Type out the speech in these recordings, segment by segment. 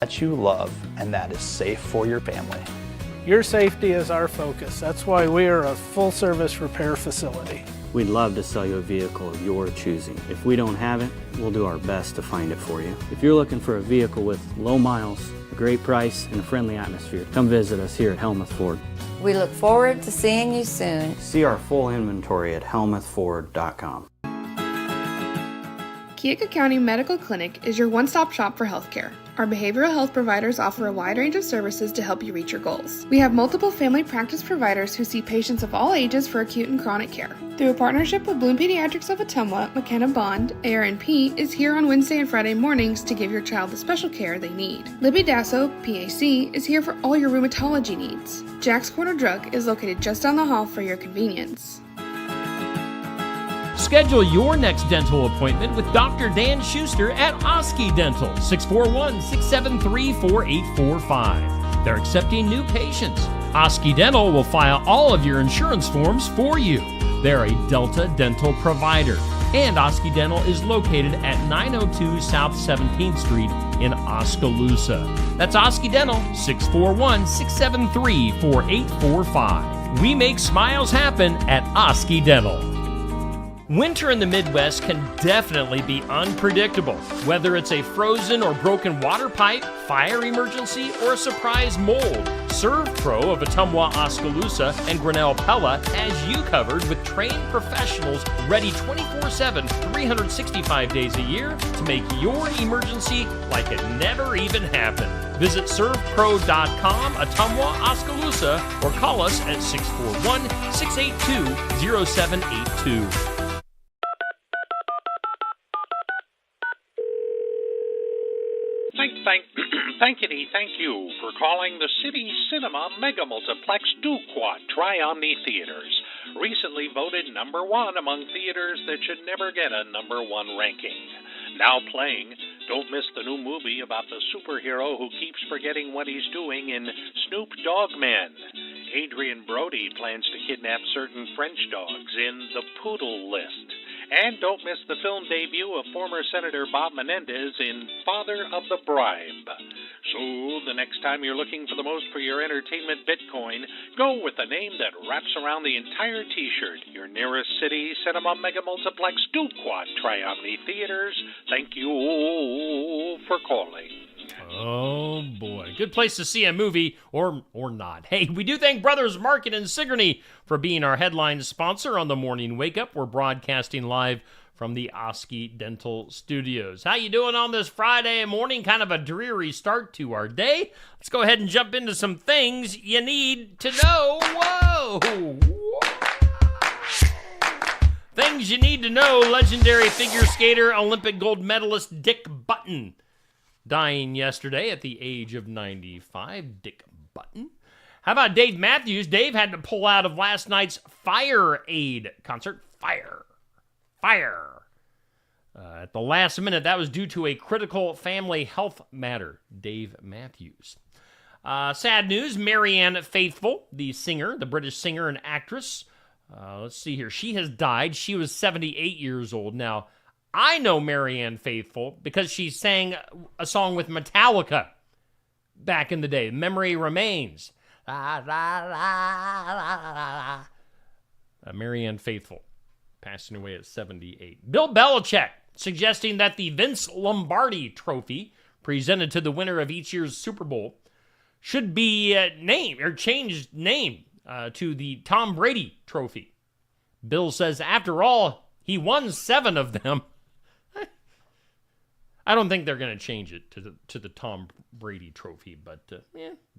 that you love and that is safe for your family. Your safety is our focus. That's why we are a full-service repair facility. We'd love to sell you a vehicle of your choosing. If we don't have it, we'll do our best to find it for you. If you're looking for a vehicle with low miles, a great price, and a friendly atmosphere, come visit us here at Helmuth Ford. We look forward to seeing you soon. See our full inventory at helmuthford.com. Keokuk County Medical Clinic is your one-stop shop for healthcare. Our behavioral health providers offer a wide range of services to help you reach your goals. We have multiple family practice providers who see patients of all ages for acute and chronic care. Through a partnership with Bloom Pediatrics of Ottumwa, McKenna Bond, ARNP is here on Wednesday and Friday mornings to give your child the special care they need. Libby Dasso, PAC, is here for all your rheumatology needs. Jack's Corner Drug is located just down the hall for your convenience. Schedule your next dental appointment with Dr. Dan Schuster at Oski Dental, 641-673-4845. They're accepting new patients. Oski Dental will file all of your insurance forms for you. They're a Delta dental provider. And Oski Dental is located at 902 South 17th Street in Oskaloosa. That's Oski Dental, 641-673-4845. We make smiles happen at Oski Dental. Winter in the Midwest can definitely be unpredictable. Whether it's a frozen or broken water pipe, fire emergency, or a surprise mold, ServPro of Ottumwa, Oskaloosa, and Grinnell Pella has you covered with trained professionals ready 24/7, 365 days a year to make your emergency like it never even happened. Visit servpro.com, Ottumwa, Oskaloosa, or call us at 641-682-0782. Thank you for calling the City Cinema Mega Multiplex Duquad Tri-Omni Theaters. Recently voted number one among theaters that should never get a number one ranking. Now playing, don't miss the new movie about the superhero who keeps forgetting what he's doing in Snoop Dogman. Adrian Brody plans to kidnap certain French dogs in The Poodle List. And don't miss the film debut of former Senator Bob Menendez in Father of the Bribe. So the next time you're looking for the most for your entertainment Bitcoin, go with the name that wraps around the entire t-shirt. Your nearest City Cinema Mega Multiplex Duquad Tri-Omni Theaters. Thank you for calling. Oh boy, good place to see a movie, or not. Hey, we do thank Brothers Market and Sigourney for being our headline sponsor on the Morning Wake Up. We're broadcasting live from the Oski Dental Studios. How you doing on this Friday morning? Kind of a dreary start to our day. Let's go ahead and jump into some things you need to know. Whoa! Things you need to know. Legendary figure skater, Olympic gold medalist Dick Button, dying yesterday at the age of 95. Dick Button. How about Dave Matthews? Dave had to pull out of last night's Fire Aid concert. Fire. At the last minute, that was due to a critical family health matter. Dave Matthews. Sad news, Marianne Faithfull, the singer, the British singer and actress. Let's see here. She has died. She was 78 years old. Now, I know Marianne Faithfull because she sang a song with Metallica back in the day. Memory Remains. Marianne Faithfull, passing away at 78. Bill Belichick suggesting that the Vince Lombardi Trophy, presented to the winner of each year's Super Bowl, should be changed name to the Tom Brady Trophy. Bill says, after all, he won 7 of them. I don't think they're going to change it to the Tom Brady Trophy, but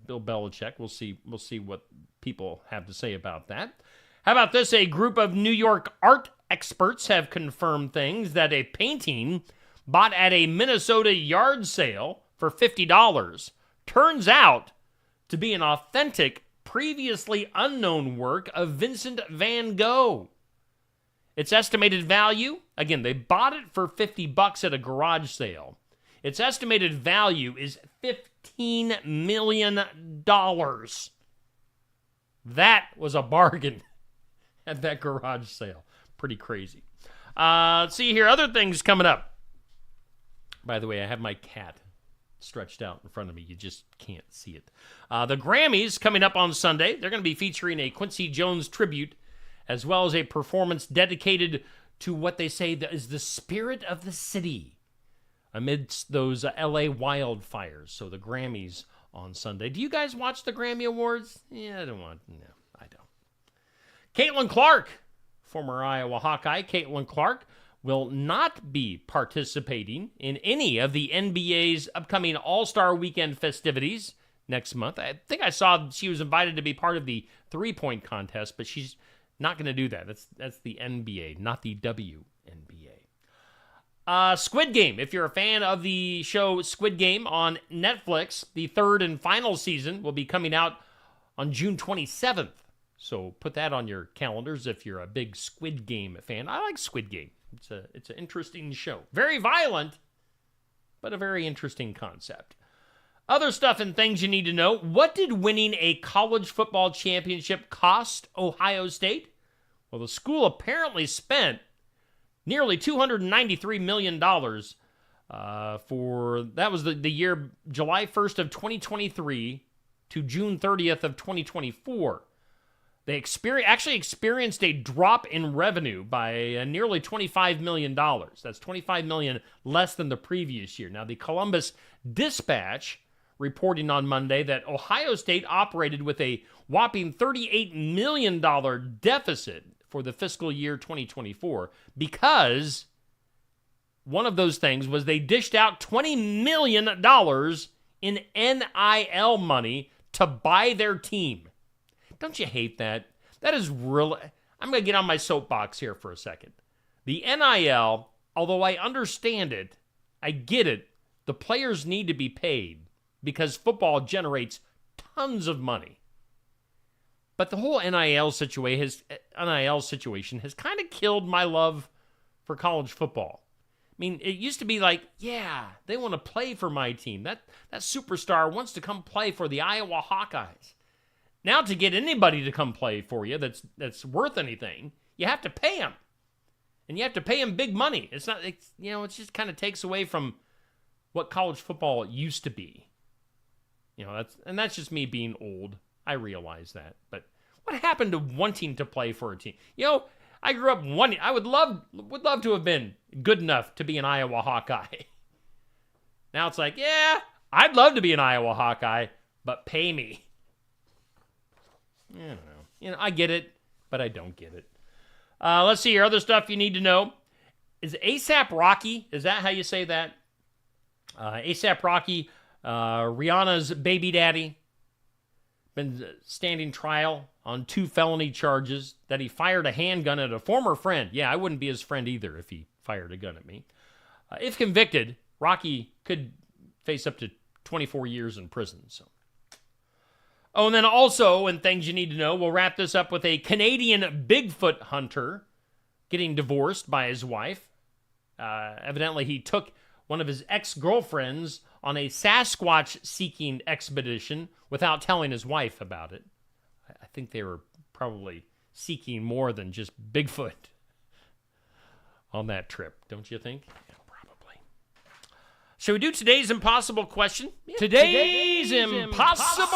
Bill Belichick. We'll see what people have to say about that. How about this? A group of New York art experts have confirmed things that a painting bought at a Minnesota yard sale for $50 turns out to be an authentic, previously unknown work of Vincent van Gogh. Its estimated value, again, they bought it for $50 at a garage sale. Its estimated value is $15 million. That was a bargain at that garage sale. Pretty crazy. Let's see here. Other things coming up. By the way, I have my cat stretched out in front of me. You just can't see it. The Grammys coming up on Sunday. They're going to be featuring a Quincy Jones tribute, as well as a performance dedicated to what they say is the spirit of the city amidst those LA wildfires. So the Grammys on Sunday. Do you guys watch the Grammy Awards? Yeah, I don't. Caitlin Clark, former Iowa Hawkeye, Caitlin Clark, will not be participating in any of the NBA's upcoming All-Star Weekend festivities next month. I think I saw she was invited to be part of the three-point contest, but she's not going to do that. That's the NBA, not the WNBA. Squid Game. If you're a fan of the show Squid Game on Netflix, the third and final season will be coming out on June 27th. So put that on your calendars if you're a big Squid Game fan. I like Squid Game. It's an interesting show. Very violent, but a very interesting concept. Other stuff and things you need to know. What did winning a college football championship cost Ohio State? Well, the school apparently spent nearly $293 million that was the year July 1st of 2023 to June 30th of 2024. They actually experienced a drop in revenue by nearly $25 million. That's $25 million less than the previous year. Now, the Columbus Dispatch reporting on Monday that Ohio State operated with a whopping $38 million deficit for the fiscal year 2024 because one of those things was they dished out $20 million in NIL money to buy their team. Don't you hate that? That is really... I'm going to get on my soapbox here for a second. The NIL, although I understand it, I get it, the players need to be paid because football generates tons of money. But the whole NIL situation has kind of killed my love for college football. I mean, it used to be like, yeah, they want to play for my team. That superstar wants to come play for the Iowa Hawkeyes. Now, to get anybody to come play for you that's worth anything, you have to pay them. And you have to pay them big money. It just kind of takes away from what college football used to be. That's just me being old. I realize that. But what happened to wanting to play for a team? I grew up wanting, I would love to have been good enough to be an Iowa Hawkeye. Now it's like, yeah, I'd love to be an Iowa Hawkeye, but pay me. I don't know. I get it, but I don't get it. Let's see here. Other stuff you need to know. Is A$AP Rocky, is that how you say that? A$AP Rocky, Rihanna's baby daddy, been standing trial on 2 felony charges that he fired a handgun at a former friend. Yeah, I wouldn't be his friend either if he fired a gun at me. If convicted, Rocky could face up to 24 years in prison. So. Oh, and then also, and things you need to know, we'll wrap this up with a Canadian Bigfoot hunter getting divorced by his wife. Evidently, he took one of his ex-girlfriends on a Sasquatch-seeking expedition without telling his wife about it. I think they were probably seeking more than just Bigfoot on that trip, don't you think? Yeah, probably. Shall we do today's impossible question? Yeah, today's impossible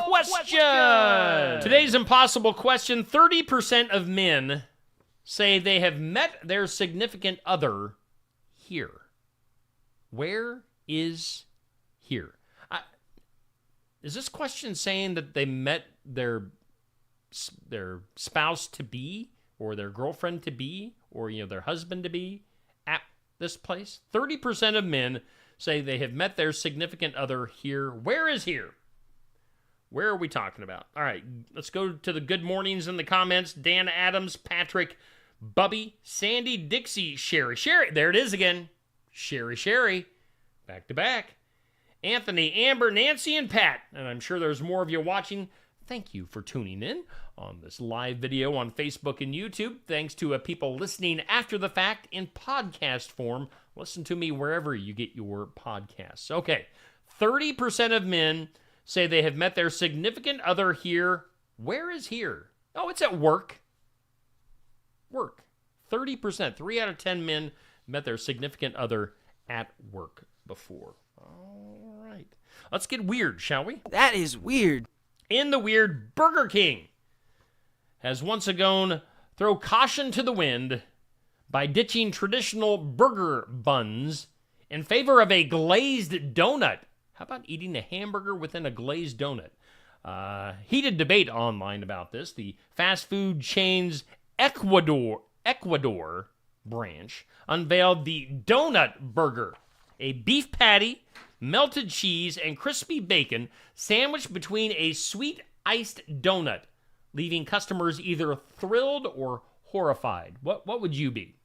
question. Today's impossible question. 30% of men say they have met their significant other here. Where is here? Is this question saying that they met their spouse to be, or their girlfriend to be, or their husband to be at this place? 30% of men say they have met their significant other here. Where is here? Where are we talking about? All right, let's go to the good mornings in the comments. Dan Adams, Patrick, Bubby, Sandy, Dixie, Sherry. There it is again. Sherry. Back to back. Anthony, Amber, Nancy, and Pat. And I'm sure there's more of you watching. Thank you for tuning in on this live video on Facebook and YouTube. Thanks to people listening after the fact in podcast form. Listen to me wherever you get your podcasts. Okay, 30% of men say they have met their significant other here. Where is here? Oh, it's at work. Work. 30%. 3 out of 10 men met their significant other at work before. All right. Let's get weird, shall we? That is weird. In the weird, Burger King has once again thrown caution to the wind by ditching traditional burger buns in favor of a glazed donut. How about eating a hamburger within a glazed donut? Heated debate online about this. The fast food chain's Ecuador branch unveiled the Donut Burger, a beef patty, melted cheese, and crispy bacon sandwiched between a sweet iced donut, leaving customers either thrilled or horrified. What would you be?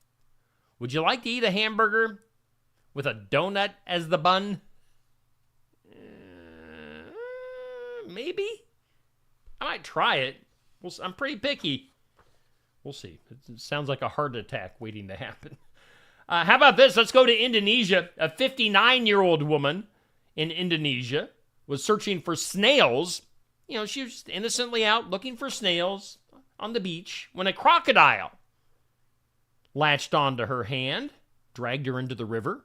Would you like to eat a hamburger with a donut as the bun? Maybe. I might try it. I'm pretty picky. We'll see. It sounds like a heart attack waiting to happen. How about this? Let's go to Indonesia. A 59-year-old woman in Indonesia was searching for snails. You know, she was just innocently out looking for snails on the beach when a crocodile latched onto her hand, dragged her into the river.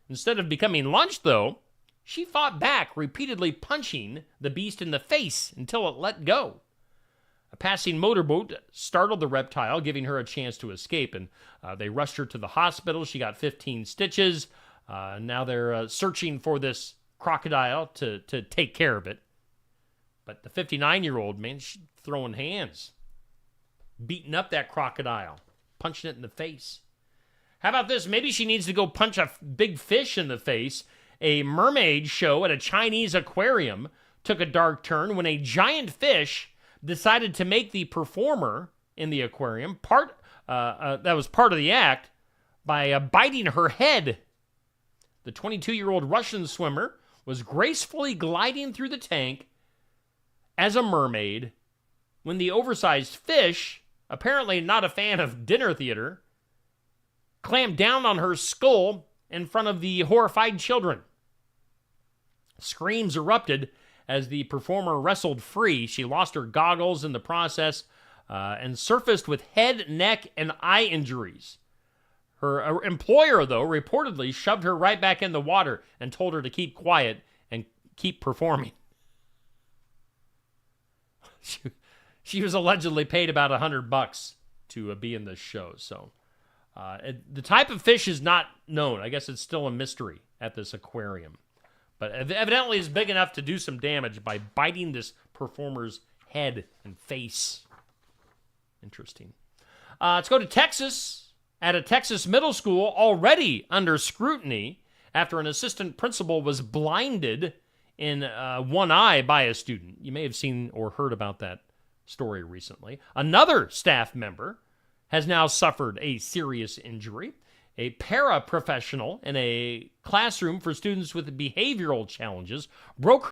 Instead of becoming lunch, though, she fought back, repeatedly punching the beast in the face until it let go. A passing motorboat startled the reptile, giving her a chance to escape, and they rushed her to the hospital. She got 15 stitches. Now they're searching for this crocodile to take care of it. But the 59-year-old, man, she's throwing hands, beating up that crocodile, punching it in the face. How about this? Maybe she needs to go punch a big fish in the face. A mermaid show at a Chinese aquarium took a dark turn when a giant fish decided to make the performer in the aquarium that was part of the act by biting her head. The 22-year-old Russian swimmer was gracefully gliding through the tank as a mermaid when the oversized fish, apparently not a fan of dinner theater, clamped down on her skull in front of the horrified children. Screams erupted as the performer wrestled free. She lost her goggles in the process and surfaced with head, neck, and eye injuries. Her employer, though, reportedly shoved her right back in the water and told her to keep quiet and keep performing. She was allegedly paid about $100 to be in this show. So the type of fish is not known. I guess it's still a mystery at this aquarium. But evidently it's big enough to do some damage by biting this performer's head and face. Interesting. Let's go to Texas. At a Texas middle school already under scrutiny after an assistant principal was blinded in one eye by a student. You may have seen or heard about that story recently. Another staff member has now suffered a serious injury. A paraprofessional in a classroom for students with behavioral challenges broke